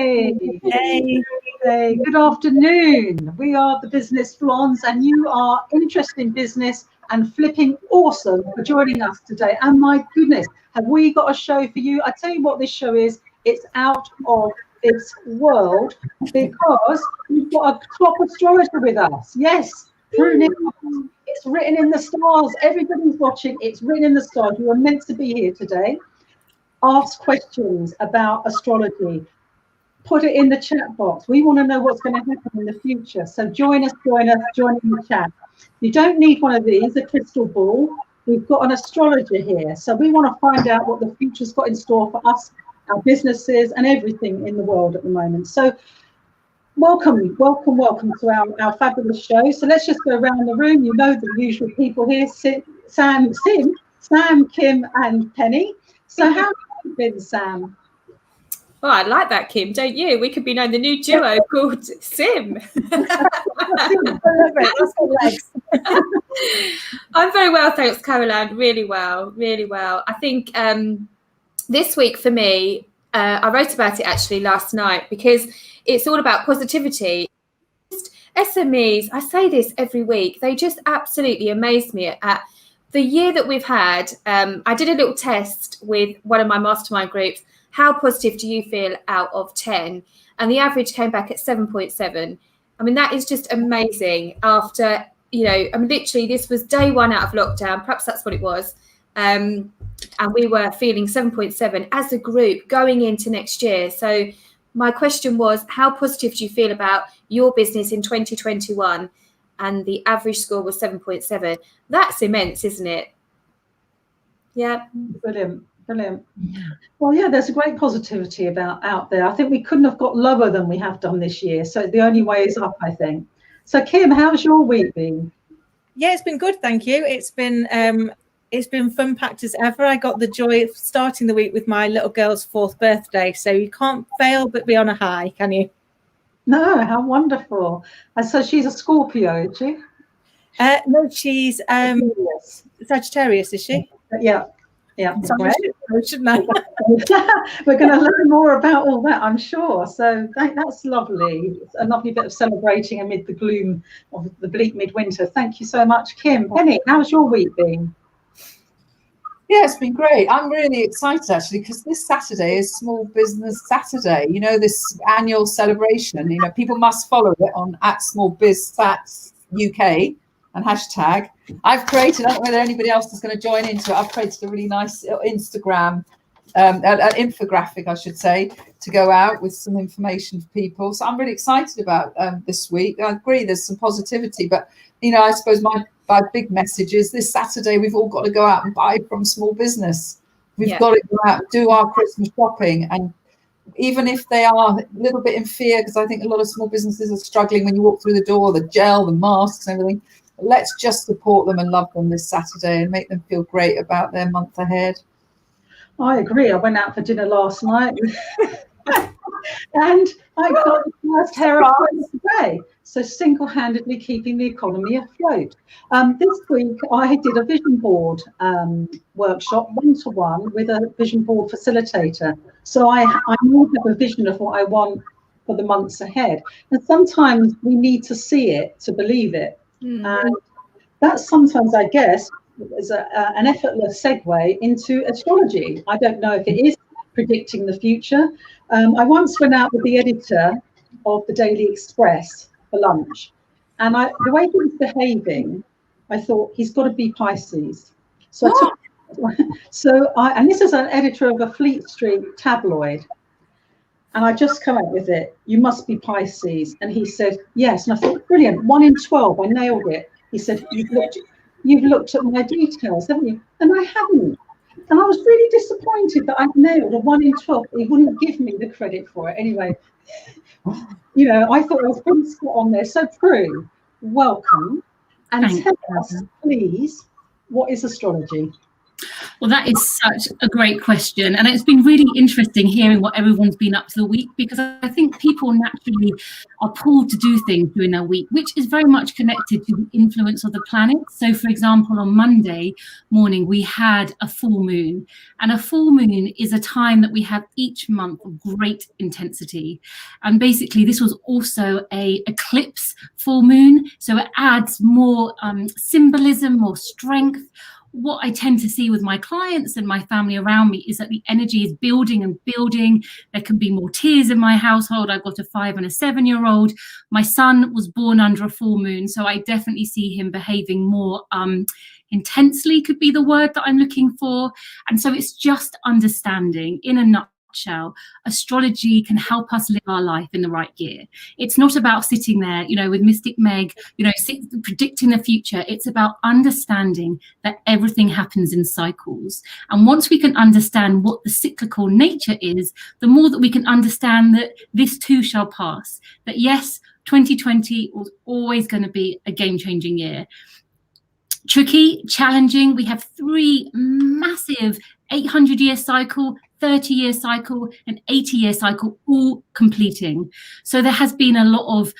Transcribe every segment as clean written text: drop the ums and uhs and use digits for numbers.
Hey. Hey. Hey, good afternoon. We are the Business Blondes, and you are interested in business and flipping awesome for joining us today. And my goodness, have we got a show for you? I tell you what this show is. It's out of its world because we've got a top astrologer with us. Yes, Prue. It's written in the stars. Everybody's watching. It's written in the stars. You are meant to be here today. Ask questions about astrology. Put it in the chat box. We want to know what's going to happen in the future. So join us in the chat. You don't need one of these, a crystal ball. We've got an astrologer here. So we want to find out what the future's got in store for us, our businesses, and everything in the world at the moment. So welcome to our fabulous show. So let's just go around the room. You know the usual people here, Sam, Kim, and Penny. So how have you been, Sam? Oh, I like that, Kim, don't you? We could be known the new duo called Sim. I'm very well, thanks, Caroline. Really well. I think this week for me, I wrote about it actually last night because it's all about positivity. SMEs, I say this every week, they just absolutely amaze me at the year that we've had. I did a little test with one of my mastermind groups. How positive do you feel out of 10? And the average came back at 7.7. I mean, that is just amazing after, literally this was day one out of lockdown. Perhaps that's what it was. And we were feeling 7.7 as a group going into next year. So my question was, how positive do you feel about your business in 2021? And the average score was 7.7. That's immense, isn't it? Yeah. Brilliant. Well, yeah, there's a great positivity out there. I think we couldn't have got lower than we have done this year. So the only way is up, I think. So Kim, how's your week been? Yeah, it's been good, thank you. It's been fun packed as ever. I got the joy of starting the week with my little girl's 4th birthday. So you can't fail but be on a high, can you? No, how wonderful. And so she's a Scorpio, is she? No, she's Sagittarius, is she? Yeah. Sorry, shouldn't I? We're going to learn more about all that, I'm sure. So that's lovely. It's a lovely bit of celebrating amid the gloom of the bleak midwinter. Thank you so much, Kim. Penny, how's your week been? Yeah, it's been great. I'm really excited actually because this Saturday is Small Business Saturday. You know, this annual celebration. You know, people must follow it on @SmallBizSats UK and hashtag. I've created, I don't know whether anybody else is going to join into it. I've created a really nice Instagram, an infographic, I should say, to go out with some information for people. So I'm really excited about this week. I agree, there's some positivity, but I suppose my big message is this Saturday we've all got to go out and buy from small business. We've got to go out and do our Christmas shopping, and even if they are a little bit in fear, because I think a lot of small businesses are struggling when you walk through the door, the gel, the masks and everything. Let's just support them and love them this Saturday and make them feel great about their month ahead. I agree. I went out for dinner last night and I got the first hair of today. So single-handedly keeping the economy afloat. This week I did a vision board workshop, one-to-one with a vision board facilitator. So I now have a vision of what I want for the months ahead. And sometimes we need to see it to believe it. And that's sometimes, I guess, is an effortless segue into astrology. I don't know if it is predicting the future. I once went out with the editor of the Daily Express for lunch, and the way he was behaving, I thought he's got to be Pisces. So and this is an editor of a Fleet Street tabloid, and I just come out with it. You must be Pisces, and he said yes, and I thought brilliant. 1 in 12, I nailed it. He said you've looked at my details, haven't you? And I hadn't. And I was really disappointed that I'd nailed a 1 in 12. He wouldn't give me the credit for it. Anyway, I thought I was pretty spot on there. So Prue, welcome. And tell us, please, what is astrology? Well, that is such a great question. And it's been really interesting hearing what everyone's been up to the week, because I think people naturally are pulled to do things during their week, which is very much connected to the influence of the planet. So, for example, on Monday morning, we had a full moon. And a full moon is a time that we have each month of great intensity. And basically, this was also a eclipse full moon. So it adds more symbolism, more strength. What I tend to see with my clients and my family around me is that the energy is building and building. There can be more tears in my household. I've got a 5 and a 7-year-old. My son was born under a full moon, so I definitely see him behaving more intensely, could be the word that I'm looking for. And so it's just understanding, in a nutshell, astrology can help us live our life in the right gear. It's not about sitting there, with Mystic Meg, predicting the future. It's about understanding that everything happens in cycles. And once we can understand what the cyclical nature is, the more that we can understand that this too shall pass. That yes, 2020 was always going to be a game-changing year. Tricky, challenging. We have 3 massive 800-year cycle, 30-year cycle, and 80-year cycle all completing. So there has been a lot of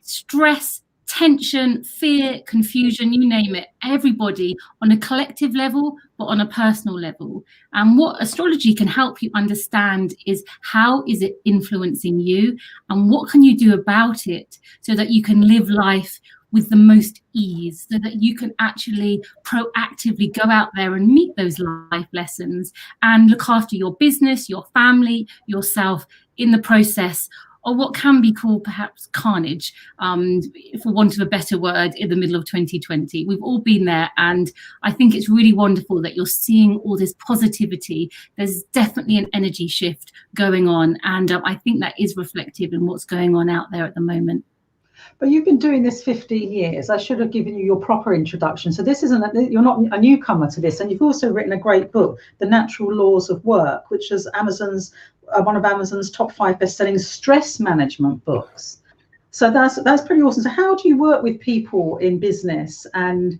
stress, tension, fear, confusion, you name it, everybody on a collective level, but on a personal level. And what astrology can help you understand is how is it influencing you and what can you do about it so that you can live life with the most ease, so that you can actually proactively go out there and meet those life lessons and look after your business, your family, yourself in the process of what can be called perhaps carnage, for want of a better word, in the middle of 2020. We've all been there, and I think it's really wonderful that you're seeing all this positivity. There's definitely an energy shift going on, and I think that is reflective in what's going on out there at the moment. But you've been doing this 15 years. I should have given you your proper introduction. So this isn't, you're not a newcomer to this. And you've also written a great book, The Natural Laws of Work, which is one of Amazon's top 5 best-selling stress management books. So that's pretty awesome. So how do you work with people in business and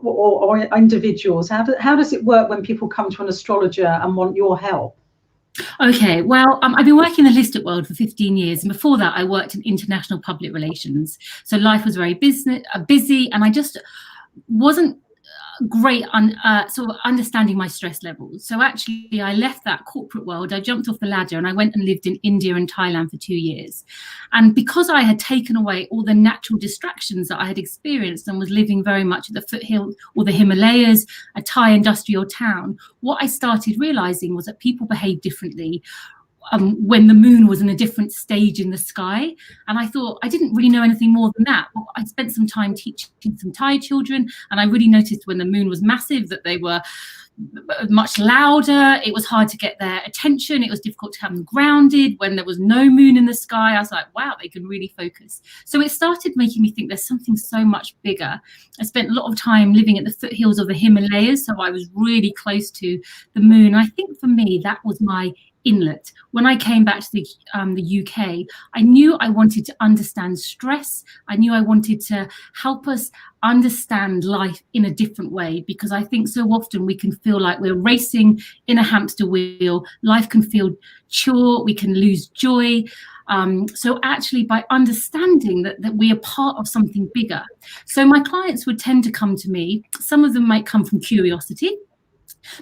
or individuals? How does it work when people come to an astrologer and want your help? Okay, well, I've been working in the holistic world for 15 years. And before that, I worked in international public relations. So life was very busy, and I just wasn't great on sort of understanding my stress levels. So actually, I left that corporate world. I jumped off the ladder and I went and lived in India and Thailand for 2 years. And because I had taken away all the natural distractions that I had experienced and was living very much at the foothills or the Himalayas, a Thai industrial town, what I started realizing was that people behave differently when the moon was in a different stage in the sky. And I thought, I didn't really know anything more than that. But I spent some time teaching some Thai children, and I really noticed when the moon was massive that they were much louder. It was hard to get their attention. It was difficult to have them grounded. When there was no moon in the sky, I was like, wow, they can really focus. So it started making me think there's something so much bigger. I spent a lot of time living at the foothills of the Himalayas, so I was really close to the moon. I think for me, that was my inlet. When I came back to the UK, I knew I wanted to understand stress. I knew I wanted to help us understand life in a different way, because I think so often we can feel like we're racing in a hamster wheel. Life can feel chore, we can lose joy. So actually, by understanding that we are part of something bigger. So my clients would tend to come to me. Some of them might come from curiosity,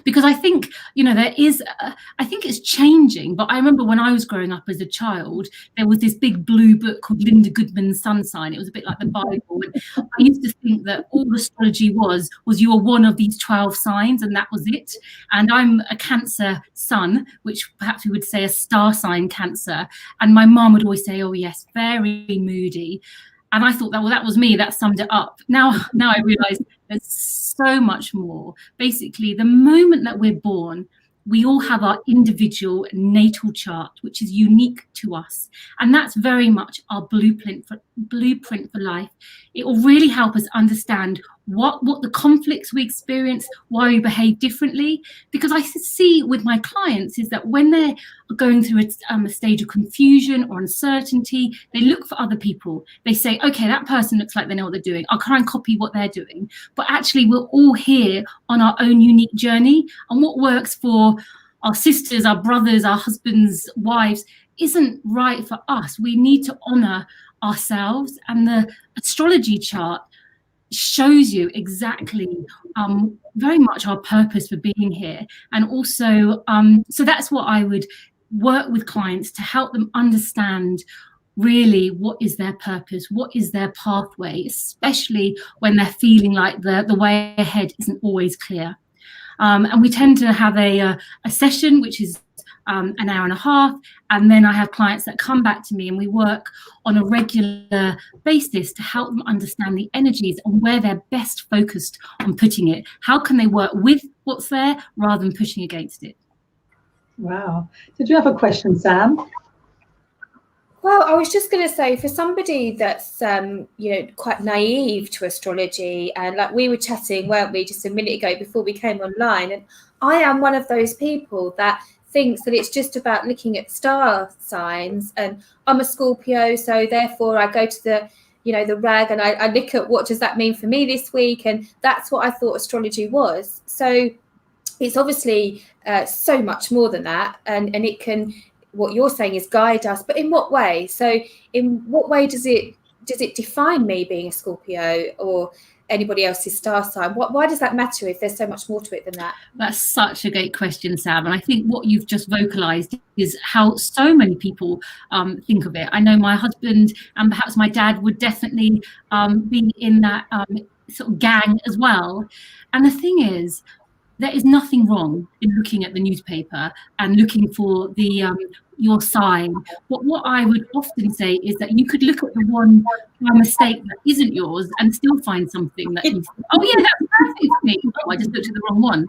because I think, there is, I think it's changing. But I remember when I was growing up as a child, there was this big blue book called Linda Goodman's Sun Sign. It was a bit like the Bible. And I used to think that all astrology was you were one of these 12 signs, and that was it. And I'm a Cancer sun, which perhaps we would say a star sign Cancer. And my mum would always say, oh yes, very moody. And I thought that was me, that summed it up. Now I realise there's so much more. Basically, the moment that we're born, we all have our individual natal chart, which is unique to us. And that's very much our blueprint for life. It will really help us understand what the conflicts we experience, why we behave differently. Because I see with my clients is that when they're going through a stage of confusion or uncertainty, they look for other people. They say, okay, that person looks like they know what they're doing. I'll try and copy what they're doing. But actually, we're all here on our own unique journey. And what works for our sisters, our brothers, our husbands, wives, isn't right for us. We need to honor ourselves. And the astrology chart shows you exactly very much our purpose for being here. And also, so that's what I would work with clients to help them understand really what is their purpose, what is their pathway, especially when they're feeling like the way ahead isn't always clear. And we tend to have a session, which is an hour and a half, and then I have clients that come back to me and we work on a regular basis to help them understand the energies and where they're best focused on putting it. How can they work with what's there rather than pushing against it? Wow. Did you have a question, Sam? Well, I was just going to say, for somebody that's, quite naive to astrology, and like we were chatting, weren't we, just a minute ago before we came online, and I am one of those people that thinks that it's just about looking at star signs, and I'm a Scorpio, so therefore I go to the rag and I look at what does that mean for me this week, and that's what I thought astrology was. So it's obviously so much more than that, and it can, what you're saying is guide us, but in what way? So in what way does it define me being a Scorpio or anybody else's star sign? Why does that matter if there's so much more to it than that? That's such a great question, Sam. And I think what you've just vocalized is how so many people think of it. I know my husband and perhaps my dad would definitely be in that sort of gang as well. And the thing is, there is nothing wrong in looking at the newspaper and looking for the your sign. What I would often say is that you could look at the one mistake that isn't yours and still find something that you think, oh yeah, that's perfect for me. Oh, I just looked at the wrong one.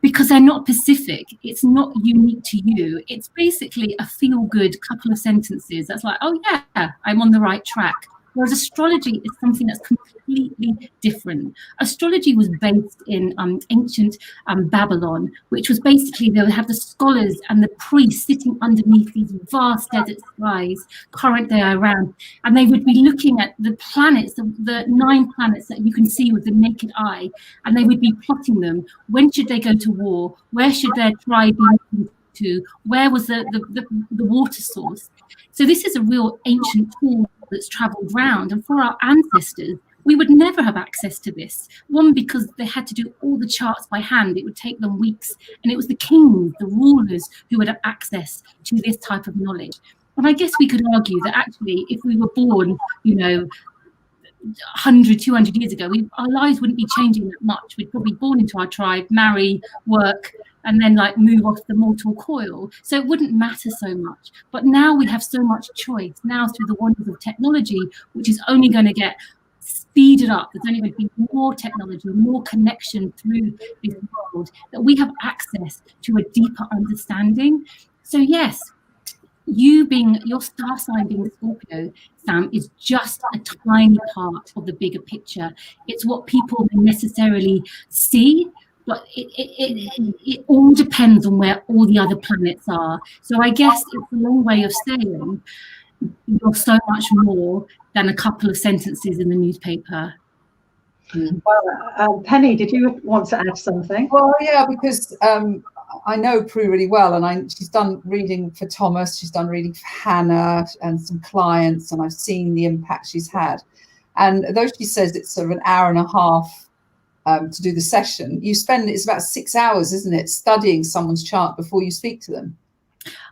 Because they're not specific. It's not unique to you. It's basically a feel-good couple of sentences that's like, oh yeah, I'm on the right track. Whereas astrology is something that's completely different. Astrology was based in ancient Babylon, which was basically, they would have the scholars and the priests sitting underneath these vast desert skies, current day around, and they would be looking at the planets, the 9 planets that you can see with the naked eye, and they would be plotting them. When should they go to war? Where should their tribe be moving to? Where was the water source? So this is a real ancient tool that's traveled round, and for our ancestors we would never have access to this. One, because they had to do all the charts by hand. It would take them weeks, and it was the kings, the rulers, who would have access to this type of knowledge. And I guess we could argue that actually if we were born 100, 200 years ago, our lives wouldn't be changing that much. We'd probably born into our tribe, marry, work, and then like move off the mortal coil. So it wouldn't matter so much. But now we have so much choice now through the wonders of technology, which is only going to get speeded up. There's only going to be more technology, more connection through this world, that we have access to a deeper understanding. So yes, your star sign being Scorpio, Sam, is just a tiny part of the bigger picture. It's what people necessarily see, but it all depends on where all the other planets are. So I guess it's a long way of saying you're so much more than a couple of sentences in the newspaper. Well, Penny, did you want to add something? Well, yeah, because I know Prue really well, and she's done reading for Thomas, she's done reading for Hannah and some clients, and I've seen the impact she's had. And though she says it's sort of an hour and a half to do the session, it's about 6 hours, isn't it, studying someone's chart before you speak to them?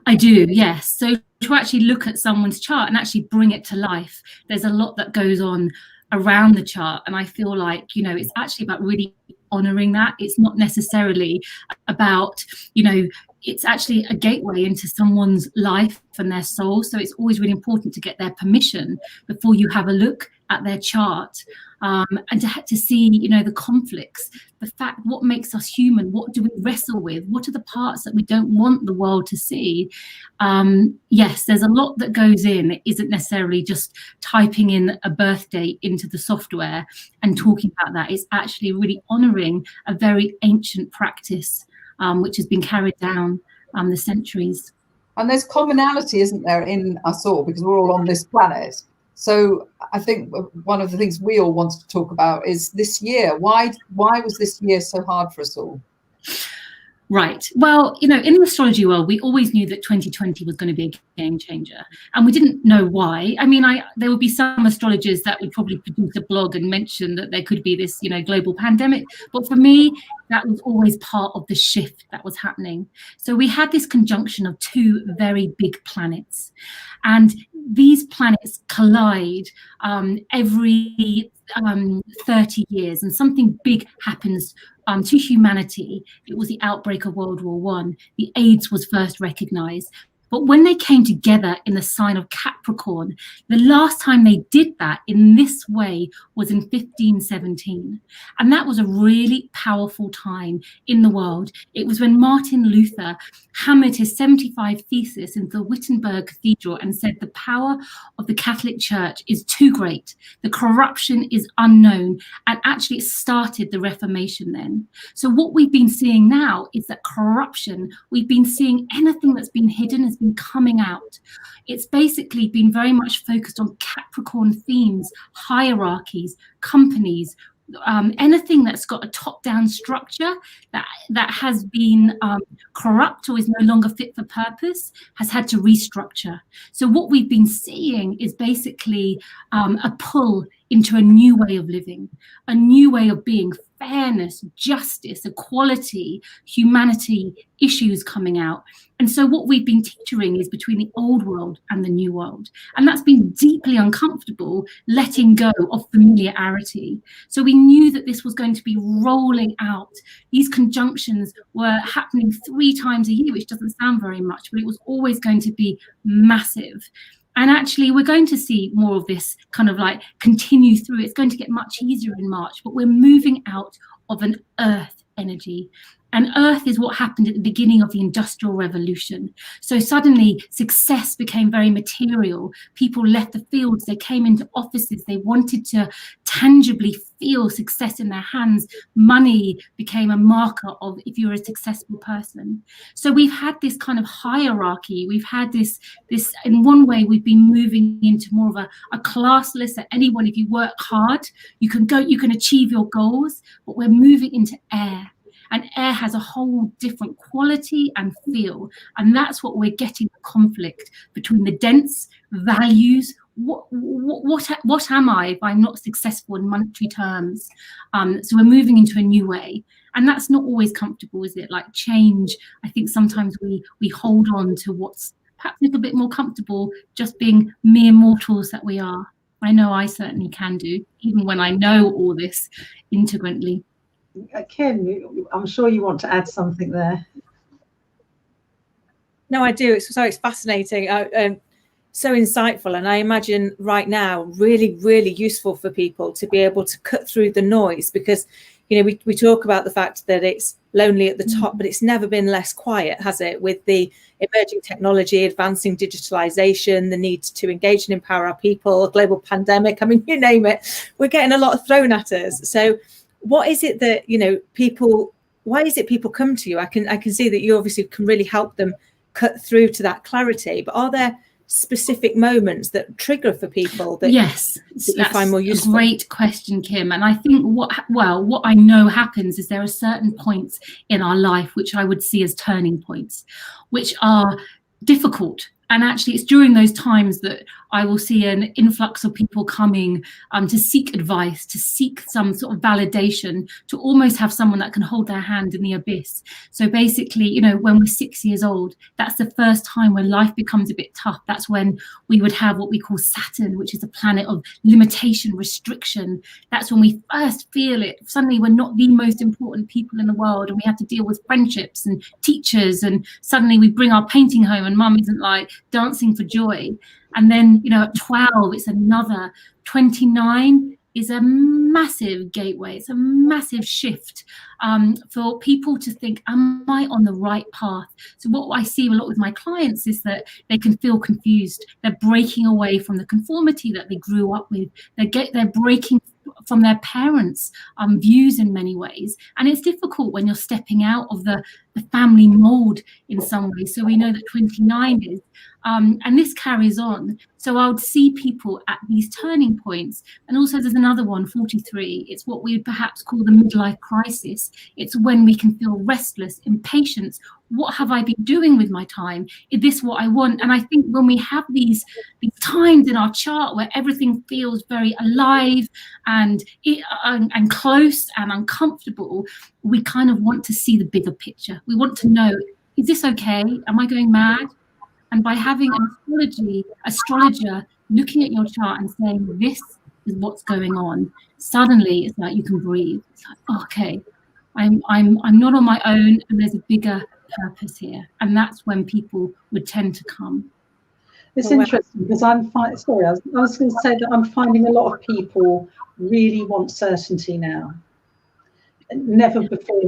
I do, yes. So to actually look at someone's chart and actually bring it to life, there's a lot that goes on around the chart, and I feel like it's actually about really honoring that. It's not necessarily about it's actually a gateway into someone's life and their soul. So it's always really important to get their permission before you have a look at their chart, and to see, you know, the conflicts, the fact, what makes us human, what do we wrestle with, what are the parts that we don't want the world to see. Yes, there's a lot that goes in. It isn't necessarily just typing in a birth date into the software and talking about that. It's actually really honouring a very ancient practice, which has been carried down the centuries. And there's commonality, isn't there, in us all, because we're all on this planet. So I think one of the things we all wanted to talk about is this year. Why was this year so hard for us all? Right. Well, you know, in the astrology world, we always knew that 2020 was going to be a game changer, and we didn't know why. I mean, there would be some astrologers that would probably produce a blog and mention that there could be this, you know, global pandemic. But for me, that was always part of the shift that was happening. So we had this conjunction of two very big planets, and these planets collide every 30 years, and something big happens to humanity. It was the outbreak of World War I. The AIDS was first recognized. But when they came together in the sign of Capricorn, the last time they did that in this way was in 1517. And that was a really powerful time in the world. It was when Martin Luther hammered his 75 thesis into the Wittenberg Cathedral and said the power of the Catholic Church is too great. The corruption is unknown. And actually it started the Reformation then. So what we've been seeing now is that corruption, we've been seeing anything that's been hidden has been coming out. It's basically been very much focused on Capricorn themes, hierarchies, companies, anything that's got a top-down structure that has been corrupt or is no longer fit for purpose has had to restructure. So what we've been seeing is basically a pull into a new way of living, a new way of being, fairness, justice, equality, humanity issues coming out. And so what we've been teetering is between the old world and the new world. And that's been deeply uncomfortable, letting go of familiarity. So we knew that this was going to be rolling out. These conjunctions were happening 3 times a year, which doesn't sound very much, but it was always going to be massive. And actually, we're going to see more of this kind of like continue through. It's going to get much easier in March, but we're moving out of an earth energy. And earth is what happened at the beginning of the Industrial Revolution. So suddenly success became very material. People left the fields, they came into offices, they wanted to tangibly feel success in their hands. Money became a marker of if you're a successful person. So we've had this kind of hierarchy. We've had this in one way, we've been moving into more of a classless, that anyone, if you work hard, you can achieve your goals, but we're moving into air. And air has a whole different quality and feel. And that's what we're getting, the conflict between the dense values. What am I if I'm not successful in monetary terms? So we're moving into a new way. And that's not always comfortable, is it? Like change, I think sometimes we hold on to what's perhaps a little bit more comfortable, just being mere mortals that we are. I know I certainly can do, even when I know all this integrally. Kim, I'm sure you want to add something there. No, I do. It's fascinating, so insightful, and I imagine right now really, really useful for people to be able to cut through the noise, because you know we talk about the fact that it's lonely at the top, but it's never been less quiet, has it? With the emerging technology, advancing digitalization, the need to engage and empower our people, a global pandemic, I mean, you name it, we're getting a lot thrown at us. So what is it that, you know, why is it people come to you? I can see that you obviously can really help them cut through to that clarity, but are there specific moments that trigger for people that, yes, that you find more useful? A great question, Kim. And I think what I know happens is there are certain points in our life which I would see as turning points, which are difficult And actually, it's during those times that I will see an influx of people coming to seek advice, to seek some sort of validation, to almost have someone that can hold their hand in the abyss. So basically, you know, when we're 6 years old, that's the first time when life becomes a bit tough. That's when we would have what we call Saturn, which is a planet of limitation, restriction. That's when we first feel it. Suddenly, we're not the most important people in the world, and we have to deal with friendships and teachers. And suddenly, we bring our painting home, and mum isn't like dancing for joy. And then, you know, at 12, it's another. 29 is a massive gateway. It's a massive shift for people to think, am I on the right path? So what I see a lot with my clients is that they can feel confused. They're breaking away from the conformity that they grew up with. They're breaking from their parents' views in many ways. And it's difficult when you're stepping out of the family mold in some ways. So we know that 29 is, and this carries on. So I would see people at these turning points. And also there's another one, 43. It's what we would perhaps call the midlife crisis. It's when we can feel restless, impatient. What have I been doing with my time? Is this what I want? And I think when we have these times in our chart where everything feels very alive and close and uncomfortable, we kind of want to see the bigger picture. We want to know, is this okay? Am I going mad? And by having an astrologer looking at your chart and saying, this is what's going on, suddenly it's like you can breathe. It's like, oh, okay, I'm not on my own, and there's a bigger purpose here. And that's when people would tend to come. It's interesting because I was going to say that I'm finding a lot of people really want certainty now. Never before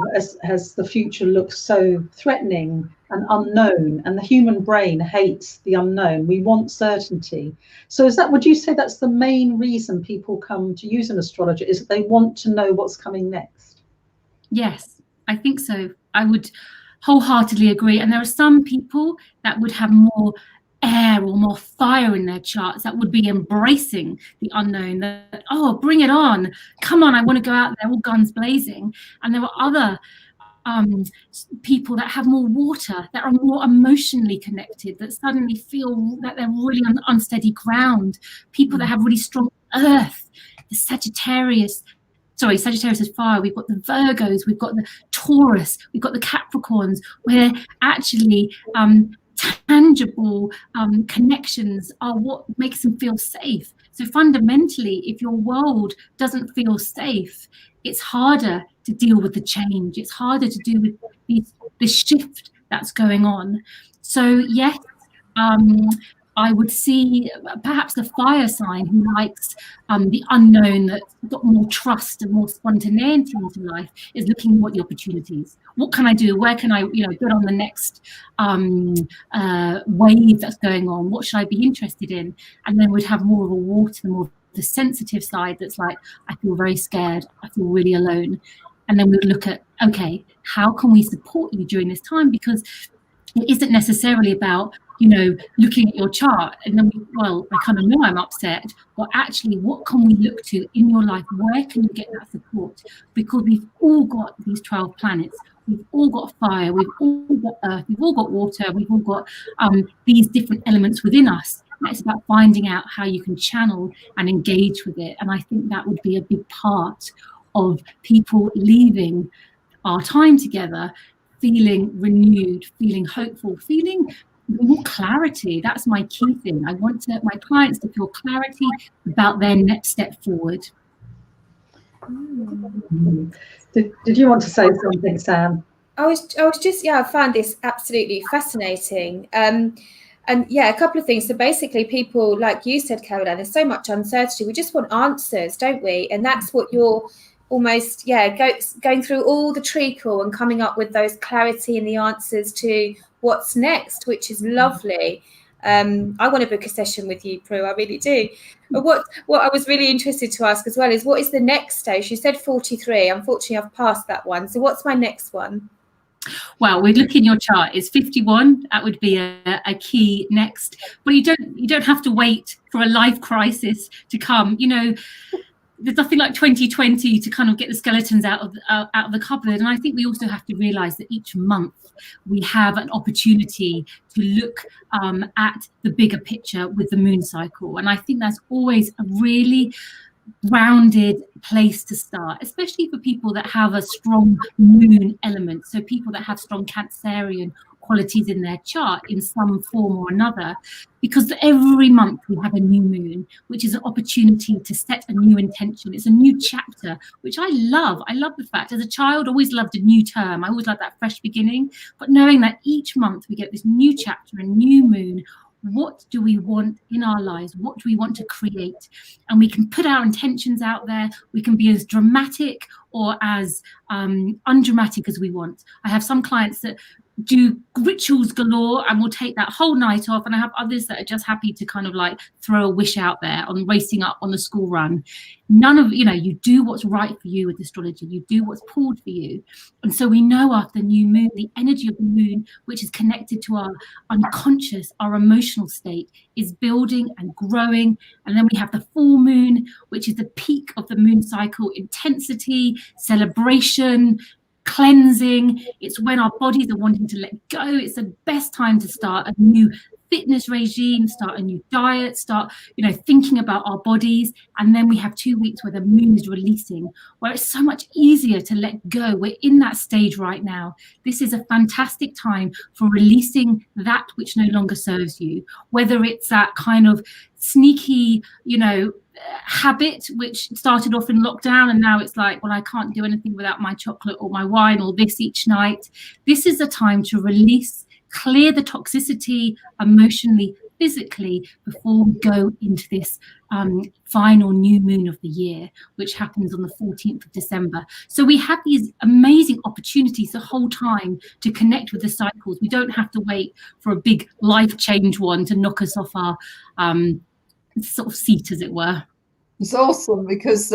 has the future looked so threatening and unknown, and the human brain hates the unknown. We want certainty. So would you say that's the main reason people come to use an astrologer, is that they want to know what's coming next? Yes, I think so. I would wholeheartedly agree. And there are some people that would have more air or more fire in their charts, that would be embracing the unknown, that, oh, bring it on, come on, I want to go out there all guns blazing. And there are other people that have more water, that are more emotionally connected, that suddenly feel that they're really on unsteady ground, people that have really strong earth. The Sagittarius is fire. We've got the Virgos, we've got the Taurus, we've got the Capricorns, where actually tangible connections are what makes them feel safe. So fundamentally, if your world doesn't feel safe, it's harder to deal with the change. It's harder to deal with this shift that's going on. So yes, I would see perhaps the fire sign who likes the unknown, that's got more trust and more spontaneity into life, is looking at what the opportunities. What can I do? Where can I, get on the next wave that's going on? What should I be interested in? And then we'd have more of a water, more the sensitive side that's like, I feel very scared. I feel really alone. And then we'd look at, okay, how can we support you during this time? Because it isn't necessarily about, looking at your chart and then, I kind of know I'm upset, but actually what can we look to in your life? Where can you get that support? Because we've all got these 12 planets. We've all got fire. We've all got earth. We've all got water. We've all got these different elements within us. And it's about finding out how you can channel and engage with it. And I think that would be a big part of people leaving our time together feeling renewed, feeling hopeful, feeling more clarity. That's my key thing. I want my clients to feel clarity about their next step forward. Did you want to say something, Sam? I was just, I found this absolutely fascinating. And a couple of things. So basically people, like you said, Caroline, there's so much uncertainty. We just want answers, don't we? And that's what you're almost, going through all the treacle and coming up with those clarity and the answers to what's next, which is lovely. I want to book a session with you, Prue, I really do. But what I was really interested to ask as well is, what is the next stage? You said 43. Unfortunately, I've passed that one. So what's my next one? Well, we're looking your chart is 51. That would be a key next. But you don't have to wait for a life crisis to come. there's nothing like 2020 to kind of get the skeletons out of the cupboard. And I think we also have to realize that each month we have an opportunity to look at the bigger picture with the moon cycle. And I think that's always a really grounded place to start, especially for people that have a strong moon element. So people that have strong Cancerian qualities in their chart in some form or another, because every month we have a new moon, which is an opportunity to set a new intention. It's a new chapter, which I love. I love the fact, as a child, I always loved a new term. I always loved that fresh beginning. But knowing that each month we get this new chapter, a new moon, what do we want in our lives? What do we want to create? And we can put our intentions out there. We can be as dramatic or as undramatic as we want. I have some clients that do rituals galore and will take that whole night off, and I have others that are just happy to kind of like throw a wish out there on racing up on the school run. None of, you do what's right for you with astrology. You do what's pulled for you. And so we know after new moon, the energy of the moon, which is connected to our unconscious, our emotional state, is building and growing. And then we have the full moon, which is the peak of the moon cycle: intensity, celebration, cleansing. It's when our bodies are wanting to let go. It's the best time to start a new fitness regime, start a new diet, start thinking about our bodies. And then we have 2 weeks where the moon is releasing, where it's so much easier to let go. We're in that stage right now. This is a fantastic time for releasing that which no longer serves you, whether it's that kind of sneaky habit which started off in lockdown and now it's like, well, I can't do anything without my chocolate or my wine or this each night. This is a time to release, clear the toxicity emotionally, physically, before we go into this final new moon of the year, which happens on the 14th of December. So we have these amazing opportunities the whole time to connect with the cycles. We don't have to wait for a big life change one to knock us off our sort of seat, as it were. It's awesome because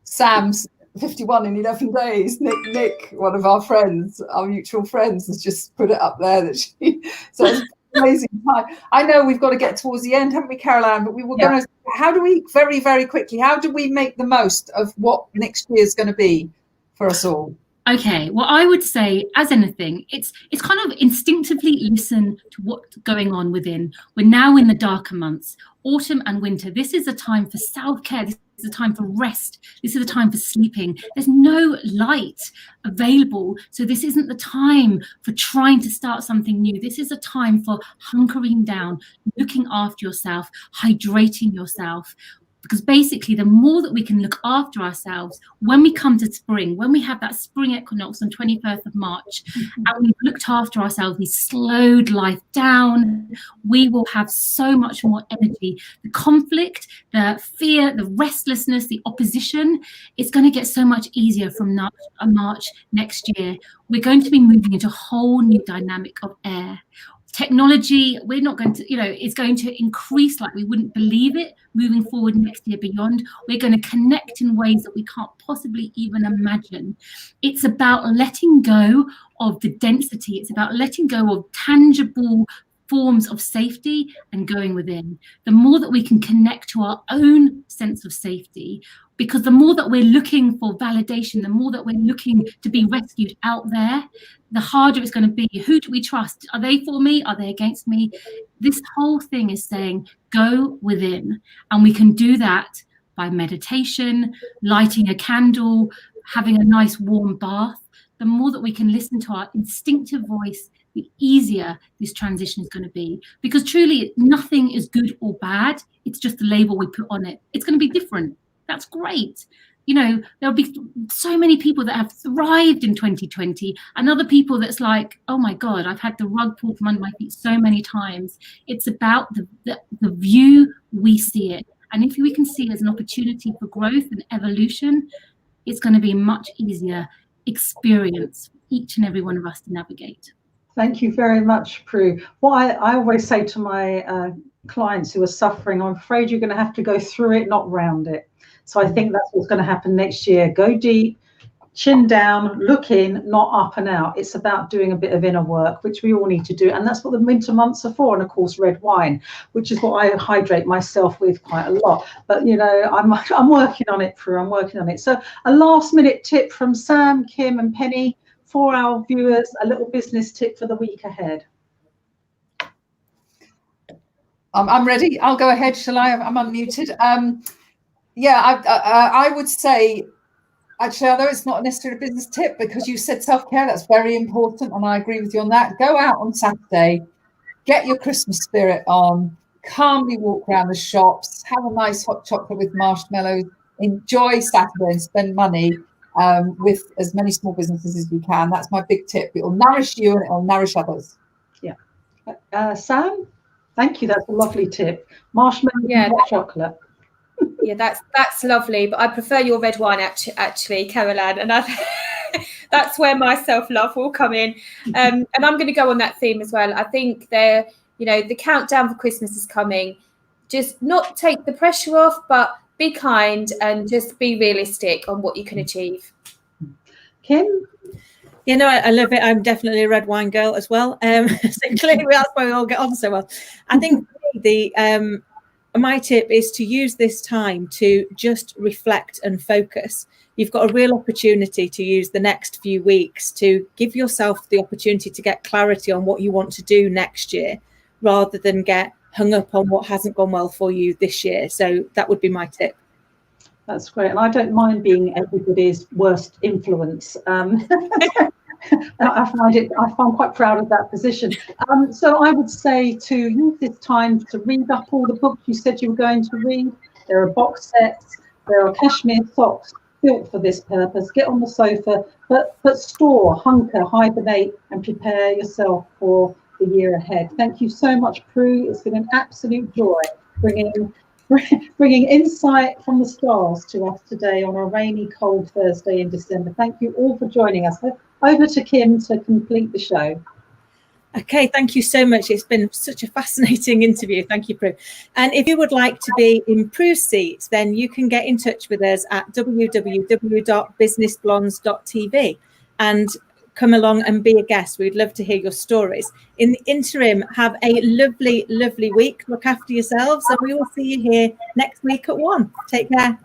Sam's 51 in 11 days. Nick, one of our friends, our mutual friends, has just put it up there that she. So it's an amazing time. I know we've got to get towards the end, haven't we, Caroline? But we were going to. How do we very, very quickly? How do we make the most of what next year is going to be for us all? Okay, well, I would say, as anything, it's kind of instinctively listen to what's going on within. We're now in the darker months, autumn and winter. This is a time for self-care. This is a time for rest. This is a time for sleeping. There's no light available. So this isn't the time for trying to start something new. This is a time for hunkering down, looking after yourself, hydrating yourself. Because basically, the more that we can look after ourselves, when we come to spring, when we have that spring equinox on 21st of March, and we've looked after ourselves, we slowed life down, we will have so much more energy. The conflict, the fear, the restlessness, the opposition, it's going to get so much easier from March next year. We're going to be moving into a whole new dynamic of air. Technology, we're not going to, it's going to increase like we wouldn't believe it moving forward next year beyond. We're going to connect in ways that we can't possibly even imagine. It's about letting go of the density. It's about letting go of tangible forms of safety and going within. The more that we can connect to our own sense of safety, because the more that we're looking for validation, the more that we're looking to be rescued out there, the harder it's going to be. Who do we trust? Are they for me? Are they against me? This whole thing is saying, go within. And we can do that by meditation, lighting a candle, having a nice warm bath. The more that we can listen to our instinctive voice, the easier this transition is going to be. Because truly, nothing is good or bad. It's just the label we put on it. It's going to be different. That's great. There'll be so many people that have thrived in 2020 and other people that's like, oh my God, I've had the rug pulled from under my feet so many times. It's about the view we see it. And if we can see it as an opportunity for growth and evolution, it's going to be a much easier experience for each and every one of us to navigate. Thank you very much, Prue. What I always say to my clients who are suffering, I'm afraid you're going to have to go through it, not round it. So I think that's what's going to happen next year. Go deep, chin down, look in, not up and out. It's about doing a bit of inner work, which we all need to do. And that's what the winter months are for. And of course, red wine, which is what I hydrate myself with quite a lot. But, you know, I'm working on it, Prue. I'm working on it. So a last minute tip from Sam, Kim and Penny for our viewers, a little business tip for the week ahead. I'm ready. I'll go ahead. Shall I? I'm unmuted. I would say, actually, I know it's not necessarily a business tip because you said self-care. That's very important. And I agree with you on that. Go out on Saturday, get your Christmas spirit on, calmly walk around the shops, have a nice hot chocolate with marshmallows, enjoy Saturday and spend money with as many small businesses as you can. That's my big tip. It will nourish you and it will nourish others. Yeah. Sam, thank you. That's a lovely tip. Marshmallows and hot chocolate. Yeah, that's lovely, but I prefer your red wine actually, Carol-Anne, and that's where my self-love will come in. And I'm going to go on that theme as well. I think the countdown for Christmas is coming. Just not take the pressure off, but be kind and just be realistic on what you can achieve. Kim? You know, I love it. I'm definitely a red wine girl as well. So clearly that's why we all get on so well. I think my tip is to use this time to just reflect and focus. You've got a real opportunity to use the next few weeks to give yourself the opportunity to get clarity on what you want to do next year, rather than get hung up on what hasn't gone well for you this year. So that would be my tip. That's great. And I don't mind being everybody's worst influence. I find quite proud of that position. So I would say to use this time to read up all the books you said you were going to read. There are box sets, there are cashmere socks built for this purpose. Get on the sofa, but store, hunker, hibernate, and prepare yourself for the year ahead. Thank you so much, Prue. It's been an absolute joy bringing insight from the stars to us today on a rainy, cold Thursday in December. Thank you all for joining us. Over to Kim to complete the show. Okay, thank you so much. It's been such a fascinating interview. Thank you, Prue. And if you would like to be in Prue's seat, then you can get in touch with us at www.businessblondes.tv and come along and be a guest. We'd love to hear your stories. In the interim, have a lovely, lovely week. Look after yourselves, and we will see you here next week at 1. Take care.